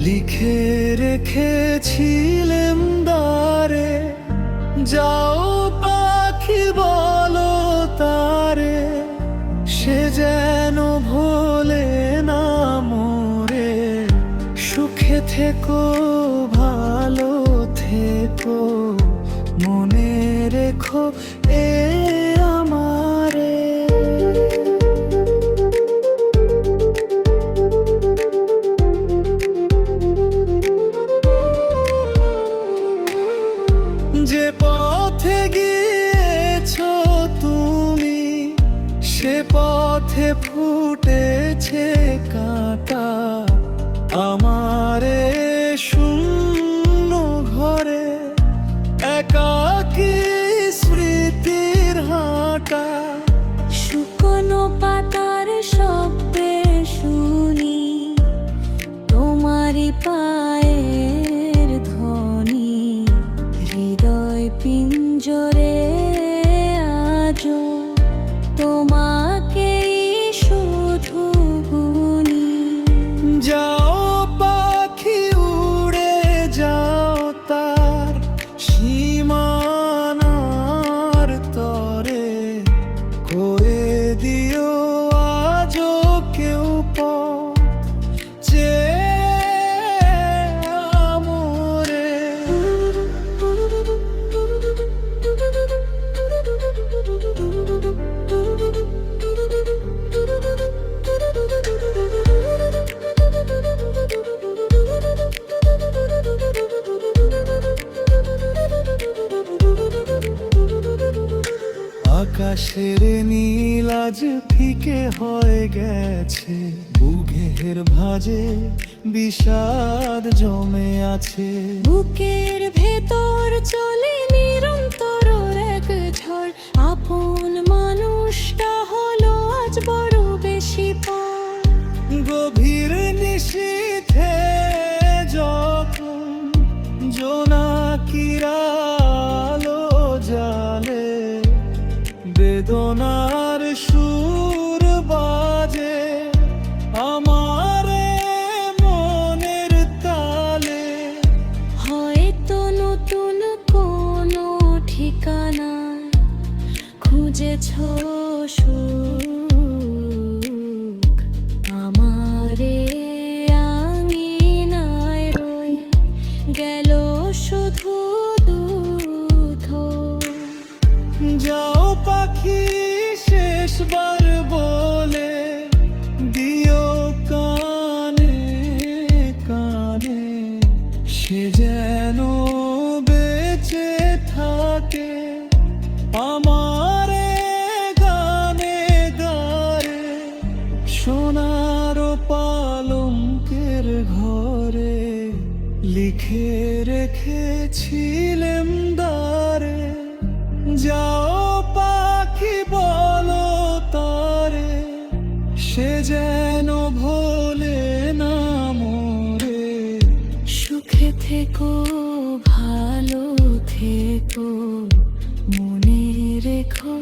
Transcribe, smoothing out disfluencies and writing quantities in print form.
লিখে রেখেছিলেম দ্বারে, যাও পাখি বলো তারে, সে যেন ভোলে না মোরে। সুখে থেকো, ভালো থেকো, মনে রেখো এ আমারে। যে পথে গিয়েছো তুমি, সে পথে ফুটেছে কাঁটা। আমারে শূন্য ঘরে একাকী স্মৃতির হাঁটা। শুকনো পাতার শব্দে শুনি তোমারই পায়ের ধ্বনি। হৃদয় পিঞ্জরে আজো তোমাকেই শুধু গুনি। যাও পাখি উড়ে যাও তার সীমানার তরে, করে দিও আজো কেউ পথ যে আমরে। আকাশের নীল আজ ফিকে হয়ে গেছে, বুকের ভাঁজে বিষাদ জমে আছে। বুকের ভেতর চলে নিরন্তর এক ঝড়। আপন মানুষটা হলো আজ বড় বেশি পর। গভীর নিশীথে যখন জোনাকিরা আলো জালে, বেদনার সুর বাজে আমারে মনের তালে। হয়তো নতুন কোনো ঠিকানা খুঁজেছ সুখ। আমারে আঙিনায় রয়ে গেল শুধু দুধ। যাও পাখি শেষবার বলে দিও কানে কানে, সে যেন বেঁচে থাকে আমারে গানে গারে। সোনার পালঙ্কের ঘরে লিখে রেখেছিলেম দ্বারে, যাও পাখি বলো তারে, সে যেন ভোলে না মোরে। সুখে থেকো, ভালো থেকো, মনে রেখো